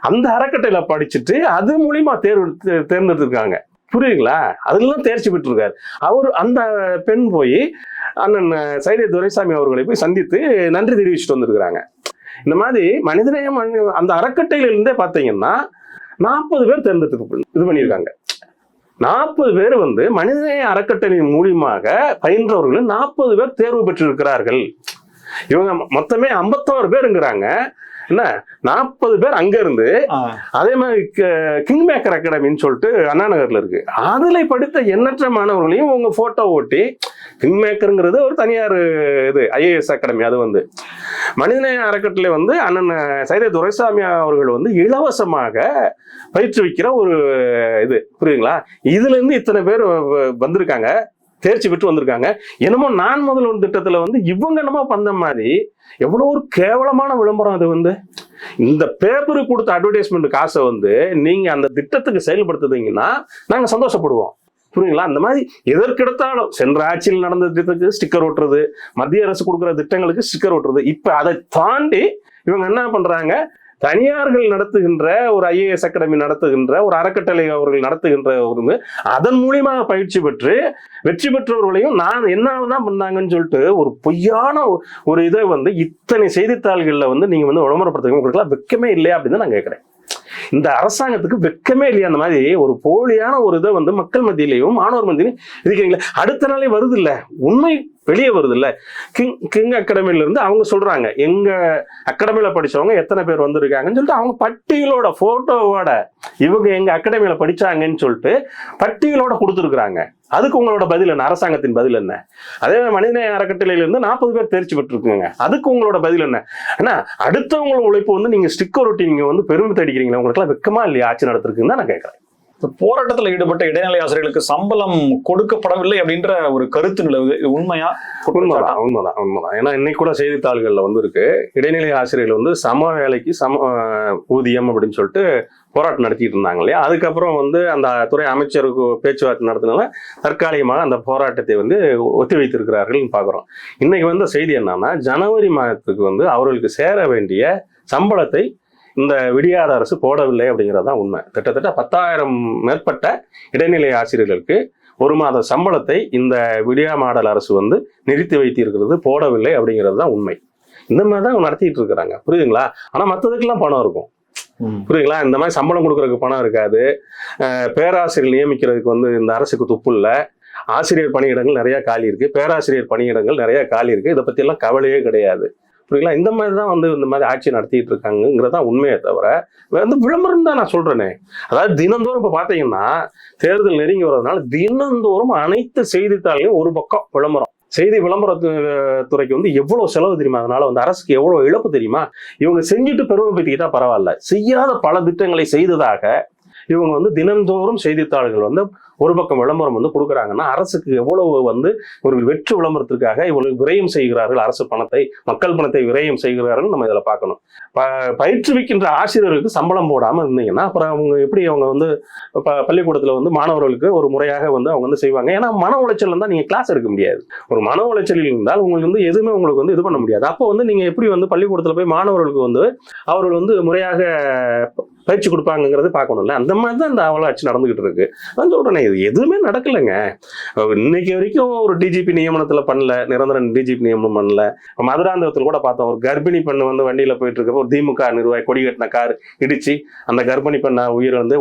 அந்த அறக்கட்டையில படிச்சுட்டு அது மூலியமா தேர்ந்தெடுத்திருக்காங்க. புரியுதுங்களா? அதுலாம் தேர்ச்சி பெற்று இருக்காரு அவர். அந்த பெண் போய் அண்ணன் சைரே துரைசாமி அவர்களை போய் சந்தித்து நன்றி தெரிவிச்சுட்டு வந்திருக்கிறாங்க. இந்த மாதிரி மனிதநேயம் அந்த அறக்கட்டையில இருந்தே பாத்தீங்கன்னா 40 பேர் தேர்ந்தெடுத்து இது பண்ணியிருக்காங்க. 40 பேர் வந்து மனிதநேய அறக்கட்டளையின் மூலியமாக பயின்றவர்கள் 40 பேர் தேர்வு பெற்றிருக்கிறார்கள். இவங்க மொத்தமே 51 பேருங்கிறாங்க. என்ன 40 பேர் அங்க இருந்து அதே மாதிரி கிங் மேக்கர் அகாடமின்னு சொல்லிட்டு அண்ணா நகர்ல இருக்கு, அதுல படித்த எண்ணற்ற மாணவர்களையும் உங்க போட்டோ ஓட்டி கிங் மேக்கருங்கிறது ஒரு தனியார் இது IAS அகாடமி. அது வந்து மனிதநேய அறக்கட்டளை வந்து அண்ணன் சைரே துரைசாமி அவர்கள் வந்து இலவசமாக பயிற்றுவிக்கிற ஒரு இது. புரியுதுங்களா? இதுல இருந்து இத்தனை பேர் வந்திருக்காங்க, தேர்ச்சி பெற்று வந்திருக்காங்க. என்னமோ நான் முதல்வர் திட்டத்துல வந்து இவங்க என்னமோ பண்ண மாதிரி எவ்வளவு ஒரு கேவலமான விளம்பரம். அது வந்து இந்த பேப்பருக்கு கொடுத்த அட்வர்டைஸ்மெண்ட் காசை வந்து நீங்க அந்த திட்டத்துக்கு செயல்படுத்துறீங்கன்னா நாங்க சந்தோஷப்படுவோம். புரியுங்களா? அந்த மாதிரி எதற்கெடுத்தாலும் சென்ற ஆட்சியில் நடந்த திட்டத்துக்கு ஸ்டிக்கர் ஒட்டுறது, மத்திய அரசு கொடுக்குற திட்டங்களுக்கு ஸ்டிக்கர் ஒட்டுறது. இப்ப அதை தாண்டி இவங்க என்ன பண்றாங்க, தனியார்கள் நடத்துகின்ற ஒரு IAS அகாடமி நடத்துகின்ற ஒரு அறக்கட்டளை அவர்கள் நடத்துகின்ற ஒரு அதன் மூலியமாக பயிற்சி பெற்று வெற்றி பெற்றவர்களையும் நான் என்னதான் பண்ணாங்கன்னு சொல்லிட்டு ஒரு பொய்யான ஒரு இதை வந்து இத்தனை செய்தித்தாள்கள்ல வந்து நீங்க வந்து விளம்பரப்படுத்துங்க. உங்களுக்குலாம் வெக்கமே இல்லையா அப்படின்னு நான் கேட்கிறேன். இந்த அரசாங்கத்துக்கு வெக்கமே இல்லையா? அந்த மாதிரி ஒரு போலியான ஒரு இதை வந்து மக்கள் மத்தியிலையும் மாணவர் மத்தியிலையும் இருக்கிறீங்களா? அடுத்த நாளே வருது இல்ல, உண்மை வெளியே வருது இல்ல. கிங் அகாடமில இருந்து அவங்க சொல்றாங்க எங்க அகாடமியில படிச்சவங்க எத்தனை பேர் வந்திருக்காங்கன்னு சொல்லிட்டு அவங்க பட்டியலோட போட்டோவோட இவங்க எங்க அகாடமியில படிச்சாங்கன்னு சொல்லிட்டு பட்டியலோட கொடுத்துருக்காங்க. அதுக்கு உங்களோட பதில் என்ன? அரசாங்கத்தின் பதில் என்ன? அதே மாதிரி மனிதநேய அறக்கட்டளையில இருந்து 40 பேர் தேர்ச்சி பெற்றிருக்குங்க. அதுக்கு உங்களோட பதில் என்ன? ஆனா அடுத்தவங்களோட உழைப்பு வந்து நீங்க ஸ்டிக்கர் ஒட்டி நீங்க வந்து பெருமை தேடிக்கிறீங்களா? உங்களுக்கு எல்லாம் வெக்கமா இல்லையா ஆட்சி நடத்திருக்குன்னு தான் நான் கேட்கிறேன். போராட்டத்தில் ஈடுபட்ட இடைநிலை ஆசிரியர்களுக்கு சம்பளம் கொடுக்கப்படவில்லை அப்படின்ற ஒரு கருத்து நிலவுது. இது உண்மையா? உண்மைதான். ஏன்னா இன்னைக்கு கூட செய்தித்தாள்கள்ல வந்து இருக்கு, இடைநிலை ஆசிரியர்கள் வந்து சம வேலைக்கு சம ஊதியம் அப்படின்னு சொல்லிட்டு போராட்டம் நடத்திட்டு இருந்தாங்க இல்லையா. அதுக்கப்புறம் வந்து அந்த துறை அமைச்சருக்கு பேச்சுவார்த்தை நடத்தினால தற்காலிகமாக அந்த போராட்டத்தை வந்து ஒத்தி வைத்திருக்கிறார்கள் பார்க்குறோம். இன்னைக்கு வந்து செய்தி என்னன்னா, ஜனவரி மாதத்துக்கு வந்து அவர்களுக்கு சேர வேண்டிய சம்பளத்தை இந்த விடியாத அரசு போடவில்லை அப்படிங்கிறதான் உண்மை. கிட்டத்தட்ட 10,000 மேற்பட்ட இடைநிலை ஆசிரியர்களுக்கு 1 மாத சம்பளத்தை இந்த விடியா மாடல் அரசு வந்து நிறுத்தி வைத்திருக்கிறது, போடவில்லை அப்படிங்கிறது தான் உண்மை. இந்த மாதிரி தான் நடத்திட்டு இருக்கிறாங்க. புரியுதுங்களா? ஆனா மற்றதுக்கெல்லாம் பணம் இருக்கும். புரியுதுங்களா? இந்த மாதிரி சம்பளம் கொடுக்கறதுக்கு பணம் இருக்காது. பேராசிரியர் நியமிக்கிறதுக்கு வந்து இந்த அரசுக்கு துப்பு இல்லை. ஆசிரியர் பணியிடங்கள் நிறைய காலி இருக்கு, பேராசிரியர் பணியிடங்கள் நிறைய காலி இருக்கு. இதை பத்தி எல்லாம் கவலையே கிடையாது. புரியுங்களா? இந்த மாதிரி தான் வந்து இந்த மாதிரி ஆட்சி நடத்திட்டு இருக்காங்கிறதான் உண்மையை தவிர வந்து விளம்பரம் தான் நான் சொல்றேனே. அதாவது தினந்தோறும் இப்ப பாத்தீங்கன்னா தேர்தல் நெருங்கி வர்றதுனால தினந்தோறும் அனைத்து செய்தித்தாளையும் ஒரு பக்கம் விளம்பரம். செய்தி விளம்பரத்துறைக்கு வந்து எவ்வளவு செலவு தெரியுமா? அதனால வந்து அரசுக்கு எவ்வளவு இழப்பு தெரியுமா? இவங்க செஞ்சுட்டு பெருமைப்படுத்திக்கிட்டா பரவாயில்ல, செய்யாத பல திட்டங்களை செய்ததாக இவங்க வந்து தினந்தோறும் செய்தித்தாள்கள் வந்து ஒரு பக்கம் விளம்பரம் வந்து கொடுக்குறாங்கன்னா அரசுக்கு எவ்வளவு வந்து ஒரு வெற்று விளம்பரத்திற்காக இவ்வளவு விரயம் செய்கிறார்கள், அரசு பணத்தை, மக்கள் பணத்தை விரயம் செய்கிறார்கள். நம்ம இதில் பார்க்கணும். பயிற்றுவிக்கின்ற ஆசிரியர்களுக்கு சம்பளம் போடாமல் இருந்தீங்கன்னா அப்புறம் அவங்க எப்படி அவங்க வந்து பள்ளிக்கூடத்தில் வந்து மாணவர்களுக்கு ஒரு முறையாக வந்து அவங்க வந்து செய்வாங்க. ஏன்னா மன உளைச்சல் இருந்தால் நீங்கள் கிளாஸ் எடுக்க முடியாது. ஒரு மன உளைச்சலில் இருந்தால் உங்களுக்கு வந்து எதுவுமே உங்களுக்கு வந்து இது பண்ண முடியாது. அப்போ வந்து நீங்கள் எப்படி வந்து பள்ளிக்கூடத்தில் போய் மாணவர்களுக்கு வந்து அவர்கள் வந்து முறையாக பயிற்சி கொடுப்பாங்கிறது பார்க்கணும்ல. அந்த மாதிரி தான் இந்த அவல ஆட்சி நடந்துகிட்டு இருக்கு. அதான் சொல்றேன், இது எதுவுமே நடக்கலைங்க. இன்னைக்கு வரைக்கும் ஒரு டிஜிபி நியமனத்துல பண்ணல, நிரந்தர டிஜிபி நியமனம் பண்ணல. மதுராந்தகத்தில் கூட பார்த்தோம், ஒரு கர்ப்பிணி பெண் வந்து வண்டியில போயிட்டு இருக்கப்போ ஒரு திமுக நிர்வாகி கொடி கட்டின கார் இடிச்சு அந்த கர்ப்பிணி பெண்ண உயிரிழந்து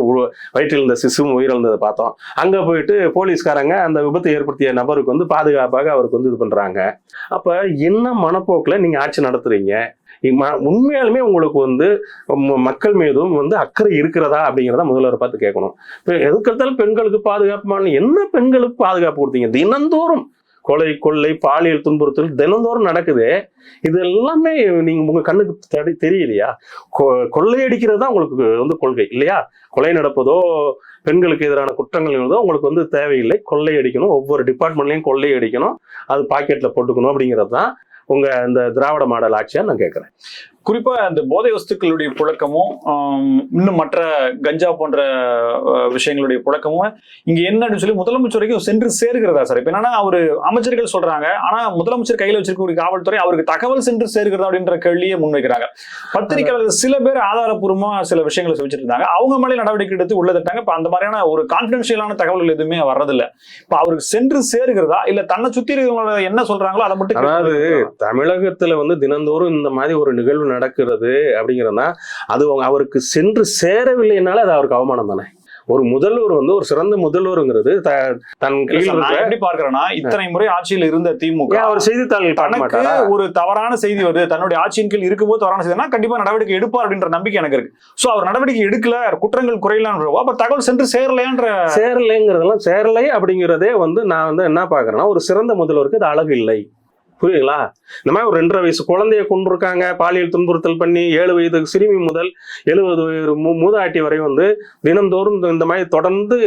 வயிற்றில் இருந்த சிசுவும் உயிரிழந்ததை பார்த்தோம். அங்க போயிட்டு போலீஸ்காரங்க அந்த விபத்து ஏற்படுத்திய நபருக்கு வந்து பாதுகாப்பாக அவருக்கு வந்து இது பண்றாங்க. அப்ப என்ன மனப்போக்குல நீங்க ஆட்சி நடத்துறீங்க? உண்மையாலுமே உங்களுக்கு வந்து மக்கள் மீதும் வந்து அக்கறை இருக்கிறதா அப்படிங்கிறத முதல்வர் பார்த்து கேட்கணும். எதுக்கெடுத்தாலும் பெண்களுக்கு பாதுகாப்பான என்ன பெண்களுக்கு பாதுகாப்பு கொடுத்தீங்க? தினந்தோறும் கொலை, கொள்ளை, பாலியல் துன்புறுத்தல் தினந்தோறும் நடக்குது. இது எல்லாமே நீங்க உங்க கண்ணுக்கு தெரியலையா? கொள்ளையடிக்கிறது தான் உங்களுக்கு வந்து கொள்கை இல்லையா? கொலை நடப்பதோ பெண்களுக்கு எதிரான குற்றங்கள் இருந்தோ உங்களுக்கு வந்து தேவையில்லை. கொள்ளையடிக்கணும், ஒவ்வொரு டிபார்ட்மெண்ட்லையும் கொள்ளையடிக்கணும், அது பாக்கெட்ல போட்டுக்கணும் அப்படிங்கிறது தான் உங்க இந்த திராவிட மாடல் ஆட்சியா நான் கேட்கிறேன். குறிப்பா அந்த போதை வஸ்துக்களுடைய புழக்கமும் இன்னும் மற்ற கஞ்சா போன்ற விஷயங்களுடைய புழக்கமும் இங்க என்னன்னு சொல்லி முதலமைச்சர் வரைக்கும் சென்று சேர்கிறதா சார்? இப்ப என்னன்னா அவரு அமைச்சர்கள் சொல்றாங்க, ஆனா முதலமைச்சர் கையில வச்சிருக்கக்கூடிய காவல்துறை அவருக்கு தகவல் சென்று சேர்கிறதா அப்படின்ற கேள்வியை முன்வைக்கிறாங்க. பத்திரிகையாளர்கள் சில பேர் ஆதாரப்பூர்வமா சில விஷயங்களை வச்சுட்டு இருந்தாங்க, அவங்க மேலே நடவடிக்கை எடுத்து உள்ள தட்டாங்க. இப்ப அந்த மாதிரியான ஒரு கான்பிடென்ஷியலான தகவல்கள் எதுவுமே வர்றதில்ல. இப்ப அவருக்கு சென்று சேர்கிறதா இல்ல தன்னை சுத்தி இருக்கிறவங்க என்ன சொல்றாங்களோ அதை மட்டும்? அதாவது தமிழகத்துல வந்து தினந்தோறும் இந்த மாதிரி ஒரு நிகழ்வு நடக்கிறது அப்படிங்கிறதுனா அது அவருக்கு சென்று சேரவில்லைனால அது அவருக்கு அவமானம் தானே. ஒரு முதல்வர் வந்து ஒரு சிறந்த முதல்வருங்கிறது தன் எப்படி பார்க்கிறேன்னா, இத்தனை முறை ஆட்சியில் இருந்த திமுக அவர் செய்தித்தாள்கள் பார்க்க மாட்டாரா? ஒரு தவறான செய்தி வருது, தன்னுடைய ஆட்சியின் கீழ் இருக்கும்போது தவறான செய்தினா கண்டிப்பா நடவடிக்கை எடுப்பார் அப்படின்ற நம்பிக்கை எனக்கு இருக்கு. சோ அவர் நடவடிக்கை எடுக்கல, குற்றங்கள் குறையலான்ற அப்ப தகவல் சென்று சேரலைங்கிறதெல்லாம் சேரலை அப்படிங்கிறதே வந்து நான் வந்து என்ன பாக்குறேன்னா, ஒரு சிறந்த முதல்வருக்கு அது அழகு இல்லை. புரியுங்களா? இந்த மாதிரி ஒரு 2.5 வயசு குழந்தைய கொண்டிருக்காங்க, பாலியல் துன்புறுத்தல் பண்ணி 7 வயது சிறுமி முதல் 70 வயது மூதாட்டி வரை வந்து தினந்தோறும் இந்த மாதிரி தொடர்ந்து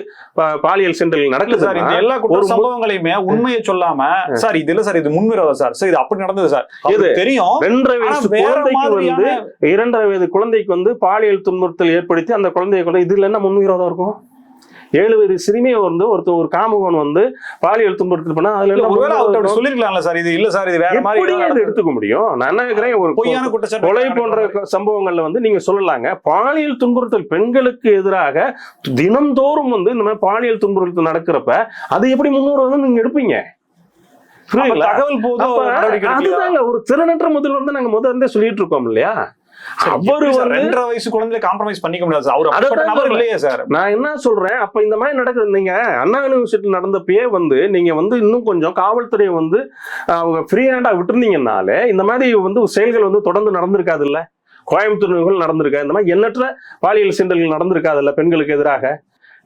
பாலியல் சென்றல் நடக்குது சார். இந்த எல்லா குற்ற சம்பவங்களையுமே உண்மையை சொல்லாம சார் இது இல்ல சார், இது முன்விரோதம் சார், இது அப்படி நடந்தது சார், இது தெரியும். 2.5 வயசு குழந்தைக்கு வந்து 2.5 வயது குழந்தைக்கு வந்து பாலியல் துன்புறுத்தல் ஏற்படுத்தி அந்த குழந்தைய கொண்டு இதுல என்ன முன்விரோதம் இருக்கும்? 7 வயது சிறுமியை வந்து ஒரு காமுகன் வந்து பாலியல் துன்புறுத்தல் பண்ணா அதுல சொல்லிருக்கலாம்ல சார், இது இல்ல சார், இது வேற மாதிரி எடுத்துக்க முடியும். நான் என்ன கேக்குறேன், ஒரு பொய்யான குற்றச்சாட்டு கொலை போன்ற சம்பவங்கள்ல வந்து நீங்க சொல்லலாங்க. பாலியல் துன்புறுத்தல் பெண்களுக்கு எதிராக தினந்தோறும் வந்து இந்த மாதிரி பாலியல் துன்புறுத்தல் நடக்கிறப்ப அது எப்படி முன்னூறு வந்து நீங்க எடுப்பீங்க? தகவல் போதும். அதுதாங்க ஒரு திறனற்ற முதல்வர் வந்து நாங்க முதல்ல சொல்லிட்டு இருக்கோம் இல்லையா? அவரு 2.5 வயசு குழந்தைய காம்ப்ரமைஸ் பண்ணிக்க முடியாது சார். அவரு நபர் இல்லையே சார். நான் என்ன சொல்றேன், அப்ப இந்த மாதிரி நடக்குது. நீங்க அண்ணா யூனிவர்சிட்டியில் நடந்தப்பயே வந்து நீங்க வந்து இன்னும் கொஞ்சம் காவல்துறையை வந்து அவங்க ஃப்ரீ ஹேண்டா விட்டுருந்தீங்கன்னாலே இந்த மாதிரி வந்து செயல்கள் வந்து தொடர்ந்து நடந்திருக்காது இல்ல? கோயம்புத்தூர் நடந்திருக்கா? இந்த மாதிரி எண்ணற்ற பாலியல் சீண்டல்கள் நடந்திருக்காது இல்ல பெண்களுக்கு எதிராக?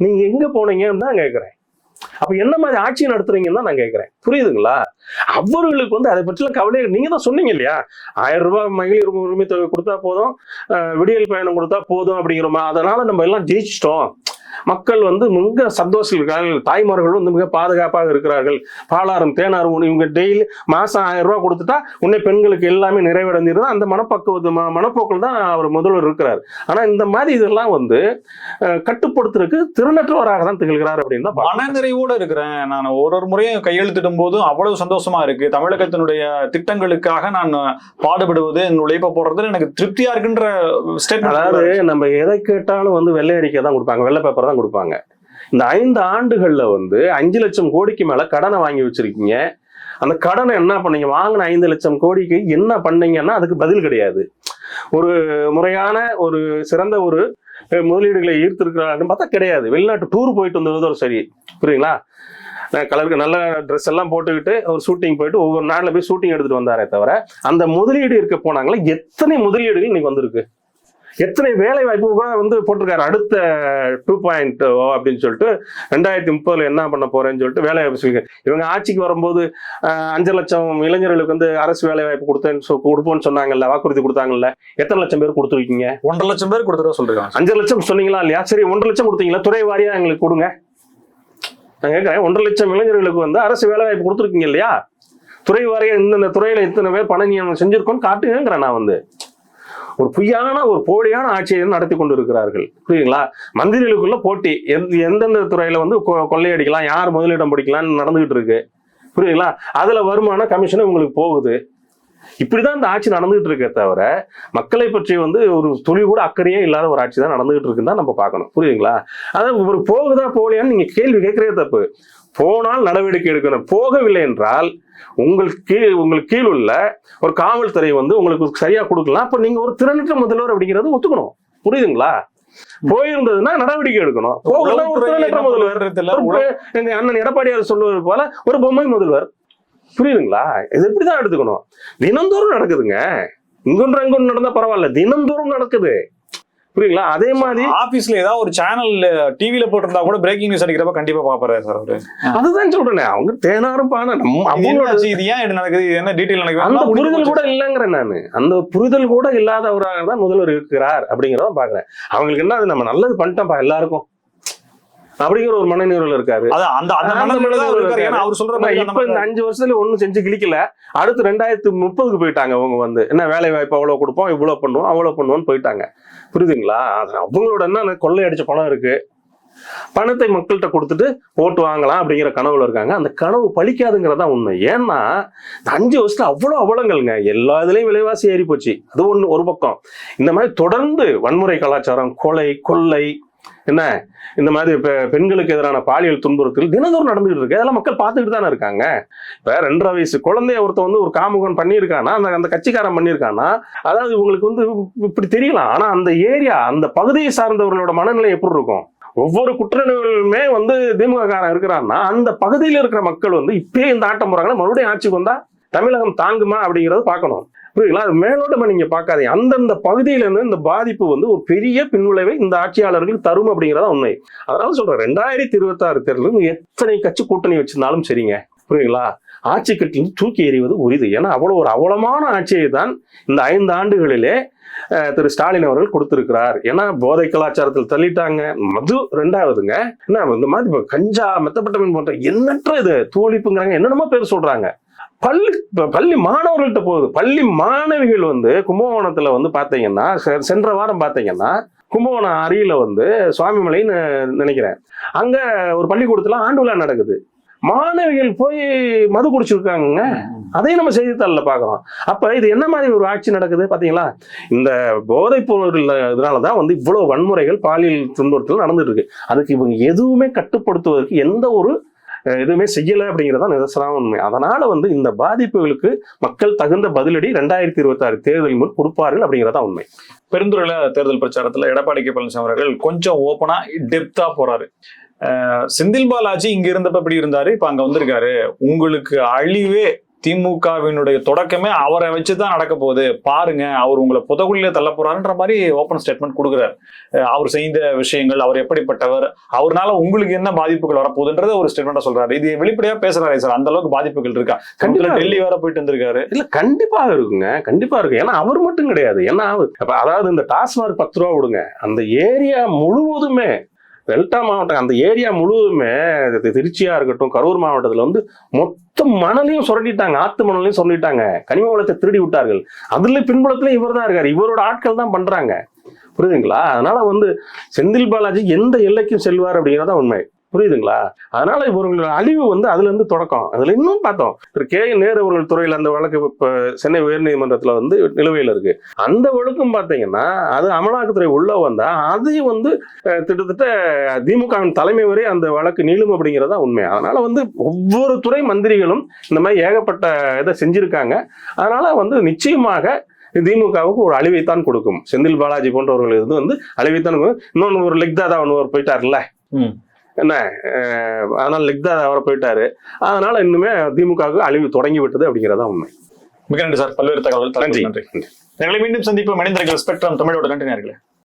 நீங்க எங்க போனீங்கன்னு தான் கேட்கிறேன். அப்ப என்ன மாதிரி ஆட்சி நடத்துறீங்கன்னு தான் நான் கேட்கிறேன். புரியுதுங்களா? அவர்களுக்கு வந்து அதை பற்றிலாம் கவலை. நீங்க தான் சொன்னீங்க இல்லையா, 1000 ரூபாய் மகளிர் உரிமை தொகை கொடுத்தா போதும், விடியல் பயணம் கொடுத்தா போதும் அப்படிங்கிறோமா. அதனால நம்ம எல்லாம் ஜெயிச்சிட்டோம், மக்கள் வந்து மிக சந்தோஷம் இருக்கிறார்கள், தாய்மார்கள் வந்து மிக பாதுகாப்பாக இருக்கிறார்கள், பாலாறும் தேனாரும் இவங்க டெய்லி மாசம் 1000 ரூபாய் கொடுத்துட்டா உன்னை பெண்களுக்கு எல்லாமே நிறைவடைஞ்சிருந்தா அந்த மனப்போக்கில் தான் அவர் முதல்வர் இருக்கிறார். ஆனா இந்த மாதிரி இதெல்லாம் வந்து கட்டுப்படுத்துறதுக்கு திறனற்றவராக தான் திகழ்கிறார் அப்படின்னு தான் மனநிறைவோட இருக்கிறேன். நான் ஒரு முறையும் கையெழுத்திடும் போதும் அவ்வளவு சந்தோஷமா இருக்கு. தமிழகத்தினுடைய திட்டங்களுக்காக நான் பாடுபடுவது, உழைப்ப போடுறது எனக்கு திருப்தியா இருக்குன்ற ஸ்டேட்மெண்ட். அதாவது நம்ம எதை கேட்டாலும் வந்து வெள்ளை அறிக்கை தான் கொடுப்பாங்க, வெள்ளை பேப்பர் தான் கொடுப்பாங்க. இந்த 5 ஆண்டுகள்ல வந்து 5 லட்சம் கோடிக்கு மேல கடனை வாங்கி வச்சிருக்கீங்க. அந்த கடனை என்ன பண்ணீங்க? வாங்கின 5 லட்சம் கோடிக்கு என்ன பண்ணீங்கன்னா அதுக்கு பதில் கிடையாது. ஒரு முறையான ஒரு சிறந்த ஒரு முதலீடுகளை ஈர்த்திருக்கிறாருன்னு பார்த்தா கிடையாது. வெளிநாட்டு டூர் போயிட்டு வந்ததோட சரி, புரியுங்களா? கலருக்கு நல்ல ட்ரெஸ் எல்லாம் போட்டுக்கிட்டு ஒரு ஷூட்டிங் போயிட்டு ஒவ்வொரு நாட்டில் போய் ஷூட்டிங் எடுத்துட்டு வந்தாரே தவிர அந்த முதலீடு இருக்க போனாங்களே எத்தனை முதலீடுகள் இன்னைக்கு வந்திருக்கு, எத்தனை வேலை வாய்ப்பு கூட வந்து போட்டிருக்காரு. அடுத்த 2.0 அப்படின்னு சொல்லிட்டு 2030 என்ன பண்ண போறேன்னு சொல்லிட்டு வேலை வாய்ப்பு சொல்லியிருக்காரு. இவங்க ஆட்சிக்கு வரும்போது 5 லட்சம் இளைஞர்களுக்கு வந்து அரசு வேலை வாய்ப்பு கொடுப்போம்னு சொன்னாங்கல்ல, வாக்குறுதி கொடுத்தாங்கல்ல. எத்தனை லட்சம் பேர் கொடுத்துருக்கீங்க? 1.5 லட்சம் பேர் கொடுத்துருவா சொல்றேன். 5 லட்சம் சொன்னீங்களா இல்லையா? சரி, 1.5 லட்சம் கொடுத்தீங்களா? துறை வாரியா எங்களுக்கு கொடுங்க. நான் கேட்கிறேன், 1.5 லட்சம் இளைஞர்களுக்கு வந்து அரசு வேலை வாய்ப்பு கொடுத்துருக்கீங்க இல்லையா? துறை வாரியா இந்த துறையில இத்தனை பேர் பண நியமனம் செஞ்சிருக்கோன்னு காட்டுங்கிறேன். நான் வந்து ஒரு பொய்யான ஒரு போலியான ஆட்சியை நடத்தி கொண்டு இருக்கிறார்கள். புரியுங்களா? மந்திரிகளுக்குள்ள போட்டி, எந்தெந்த துறையில வந்து கொள்ளையடிக்கலாம், யார் முதலிடம் பிடிக்கலாம்னு நடந்துகிட்டு இருக்கு. புரியுங்களா? அதுல வருமான கமிஷன் உங்களுக்கு போகுது. இப்படிதான் இந்த ஆட்சி நடந்துகிட்டு இருக்கே தவிர மக்களை பற்றி வந்து ஒரு துளி கூட அக்கறையே இல்லாத ஒரு ஆட்சி தான் நடந்துகிட்டு இருக்குன்னு தான் நம்ம பார்க்கணும். புரியுதுங்களா? அதாவது ஒரு போகுதா போகலையான்னு நீங்க கேள்வி கேட்கறதே தப்பு. போனால் நடவடிக்கை எடுக்கணும். போகவில்லை என்றால் உங்களுக்கு கீழ் உள்ள ஒரு காவல்துறை வந்து உங்களுக்கு சரியா கொடுக்கலாம். அப்ப நீங்க ஒரு திறனற்ற முதல்வர் அப்படிங்கிறது ஒத்துக்கணும். புரியுதுங்களா? போயிருந்ததுன்னா நடவடிக்கை எடுக்கணும். போகலாம் ஒரு திறனற்ற முதல்வர். எங்க அண்ணன் எடப்பாடியார் சொல்லுவது போல ஒரு பொம்மை முதல்வர். புரியுதுங்களா? இது எப்படிதான் எடுத்துக்கணும். தினந்தோறும் நடக்குதுங்க. இங்கொன்று அங்கொன்று நடந்தா பரவாயில்ல, தினந்தோறும் நடக்குது. புரியுங்களா? அதே மாதிரி ஆபீஸ்ல ஏதாவது ஒரு சேனல் டிவில போட்டிருந்தா கூட பிரேக்கிங் நியூஸ் அடிக்கிறப்ப கண்டிப்பா பாப்பாரு சார் அவரு. அதுதான் சொல்றேன், அவங்க தேனாரும் பான இது ஏன் நடக்குது, இது என்ன டீடைல் நடக்குது, அந்த புரிதல் கூட இல்லைங்கிறேன் நானு. அந்த புரிதல் கூட இல்லாதவராக தான் முதல்வர் இருக்கிறார் அப்படிங்கிறத பாக்குறேன். அவங்களுக்கு என்ன, அது நம்ம நல்லது பண்ணிட்டோம்ப்பா எல்லாருக்கும் அப்படிங்கிற ஒரு மனநிலையில் இருக்காரு. அவர் சொல்ற இப்ப இந்த 5 வருஷத்துல ஒண்ணும் செஞ்சு கிளிக்கல. அடுத்து 2030க்கு போயிட்டாங்க. அவங்க வந்து என்ன வேலை வாய்ப்பு அவ்வளவு கொடுப்போம், இவ்வளவு பண்ணுவோம், அவ்வளவு பண்ணுவோம்னு போயிட்டாங்க. புரியுதுங்களா? அவங்களோட என்ன கொள்ளையடிச்ச பணம் இருக்கு, பணத்தை மக்கள்கிட்ட கொடுத்துட்டு ஓட்டு வாங்கலாம் அப்படிங்கிற கனவுல இருக்காங்க. அந்த கனவு பலிக்காதுங்கிறதா உண்மை. ஏன்னா 5 வருஷத்துல அவ்வளவு அவலங்கள்ங்க. எல்லா இதுலயும் விலைவாசி ஏறி போச்சு. அது ஒரு பக்கம். இந்த மாதிரி தொடர்ந்து வன்முறை கலாச்சாரம், கொலை, கொள்ளை, என்ன இந்த மாதிரி பெண்களுக்கு எதிரான பாலியல் துன்புறுத்தல் தினந்தோறும் நடந்துகிட்டு இருக்கு. அதெல்லாம் மக்கள் பார்த்துக்கிட்டு தானே இருக்காங்க. இப்ப 2.5 வயசு குழந்தைய ஒருத்த வந்து ஒரு காமுகன் பண்ணியிருக்கானா, அந்த கட்சிக்காரன் பண்ணியிருக்கானா, அதாவது இவங்களுக்கு வந்து இப்படி தெரியலாம். ஆனா அந்த ஏரியா, அந்த பகுதியை சார்ந்தவர்களோட மனநிலை எப்படி இருக்கும்? ஒவ்வொரு குற்றங்களுமே வந்து திமுக காரன் இருக்கிறான்னா அந்த பகுதியில் இருக்கிற மக்கள் வந்து இப்பயே இந்த ஆட்டம் போறாங்கன்னா மறுபடியும் ஆட்சிக்கு வந்தா தமிழகம் தாங்குமா அப்படிங்கறது பார்க்கணும். புரியுங்களா? அது மேலோட்டமா நீங்க பார்க்காதீங்க. அந்தந்த பகுதியில இருந்து இந்த பாதிப்பு வந்து ஒரு பெரிய பின்விளைவை இந்த ஆட்சியாளர்களுக்கு தரும் அப்படிங்கிறதா உண்மை. அதனால சொல்றேன், 2026 தேர்தலில் எத்தனை கட்சி கூட்டணி வச்சிருந்தாலும் சரிங்க, புரியுங்களா, ஆட்சி கட்டில் தூக்கி எறிவது உறுதி. ஏன்னா அவ்வளவு ஒரு அவலமான ஆட்சியை தான் இந்த 5 ஆண்டுகளிலே திரு ஸ்டாலின் அவர்கள் கொடுத்திருக்கிறார். ஏன்னா போதை கலாச்சாரத்தில் தள்ளிட்டாங்க. மது 2வதுங்க. என்ன இந்த மாதிரி கஞ்சா, மெத்தப்பட்டமின் போன்ற எண்ணற்ற இது தூளிப்புங்கிறாங்க, என்னென்னமோ பேர் சொல்றாங்க. பள்ளி மாணவர்கள்ட்ட போகுது. பள்ளி மாணவிகள் வந்து கும்பகோணத்துல வந்து பாத்தீங்கன்னா, சென்ற வாரம் பாத்தீங்கன்னா கும்பகோணம் அருகில வந்து சுவாமிமலைன்னு நினைக்கிறேன், அங்க ஒரு பள்ளிக்கூடத்துல ஆண்டு விழா நடக்குது. மாணவிகள் போய் மது குடிச்சிருக்காங்க. அதையும் நம்ம செய்தித்தாள்ல பாக்குறோம். அப்ப இது என்ன மாதிரி ஒரு ஆட்சி நடக்குது பாத்தீங்களா? இந்த போதைப் பொருள் இதனாலதான் வந்து இவ்வளவு வன்முறைகள், பாலியல் துன்புறுத்தல் நடந்துட்டு இருக்கு. அதுக்கு இவங்க எதுவுமே கட்டுப்படுத்துவதற்கு எந்த ஒரு எதுவுமே செய்யல அப்படிங்கிறதா நிதர்சனமான உண்மை. அதனால வந்து இந்த பாதிப்புகளுக்கு மக்கள் தகுந்த பதிலடி 2026 தேர்தலின் முன் கொடுப்பார்கள் அப்படிங்கிறதா உண்மை. பெருந்துறையில தேர்தல் பிரச்சாரத்துல எடப்பாடி கே பழனிசாமி அவர்கள் கொஞ்சம் ஓப்பனா டெப்தா போறாரு. செந்தில் பாலாஜி இங்க இருந்தப்ப இப்படி இருந்தாரு, இப்ப அங்க வந்திருக்காரு, உங்களுக்கு அழிவே திமுகவினுடைய தொடக்கமே அவரை வச்சுதான் நடக்க போகுது பாருங்க, அவர் உங்களை புதகுழியில தள்ள போறாருன்ற மாதிரி ஓப்பன் ஸ்டேட்மெண்ட் கொடுக்குறாரு. அவர் செய்த விஷயங்கள், அவர் எப்படிப்பட்டவர், அவர்னால உங்களுக்கு என்ன பாதிப்புகள் வரப்போகுதுன்றத ஒரு ஸ்டேட்மெண்டா சொல்றாரு. இது வெளிப்படையா பேசுறாரு சார். அந்த அளவுக்கு பாதிப்புகள் இருக்கா? கண்டிப்பா டெல்லி வேற போயிட்டு வந்திருக்காரு. இல்ல கண்டிப்பா இருக்குங்க, கண்டிப்பா இருக்கு. ஏன்னா அவர் மட்டும் கிடையாது. ஏன்னா அதாவது இந்த டாஸ்மார்க் 10 ரூபா விடுங்க, அந்த ஏரியா முழுவதுமே, டெல்டா மாவட்டம் அந்த ஏரியா முழுவதுமே, திருச்சியா இருக்கட்டும், கரூர் மாவட்டத்துல வந்து மொத்த மணலையும் சுரண்டிட்டாங்க, ஆத்து மணலையும் சுரண்டிட்டாங்க, கனிம வளத்தை திருடி விட்டார்கள். அதுல பின்புலத்துல இவர் தான் இருக்காரு, இவரோட ஆட்கள் தான் பண்றாங்க. புரியுதுங்களா? அதனால வந்து செந்தில் பாலாஜி எந்த எல்லைக்கும் செல்வார் அப்படிங்கிறதா உண்மை. புரியுதுங்களா? அதனால இவர்களோட அழிவு வந்து அதுல இருந்து தொடக்கம். அதுல இன்னும் பார்த்தோம், திரு கே நேரு அவர்கள் துறையில் அந்த வழக்கு இப்ப சென்னை உயர்நீதிமன்றத்துல வந்து நிலுவையில் இருக்கு. அந்த வழக்கும் பார்த்தீங்கன்னா அது அமலாக்கத்துறை உள்ள வந்தா அதையும் வந்து கிட்டத்தட்ட திமுகவின் தலைமை வரை அந்த வழக்கு நீளும் அப்படிங்கிறதா உண்மை. அதனால வந்து ஒவ்வொரு துறை மந்திரிகளும் இந்த மாதிரி ஏகப்பட்ட இதை செஞ்சிருக்காங்க. அதனால வந்து நிச்சயமாக திமுகவுக்கு ஒரு அழிவைத்தான் கொடுக்கும். செந்தில் பாலாஜி போன்றவர்கள் இது வந்து அழிவைத்தான். இன்னொன்னு ஒரு லெக்தாதா ஒன்று போயிட்டாருல்ல, என்ன, அதனால லெக்தாதா அவரை போயிட்டாரு. அதனால இன்னுமே திமுகவுக்கு அழிவு தொடங்கி விட்டது அப்படிங்கிறதா உண்மை. மிக நன்றி சார், பல்வேறு தகவல். நன்றி. எங்களை மீண்டும் சந்திப்போம். மனிதர்கள் ஸ்பெக்ட்ரம் தமிழோட நன்றி நேயர்களே.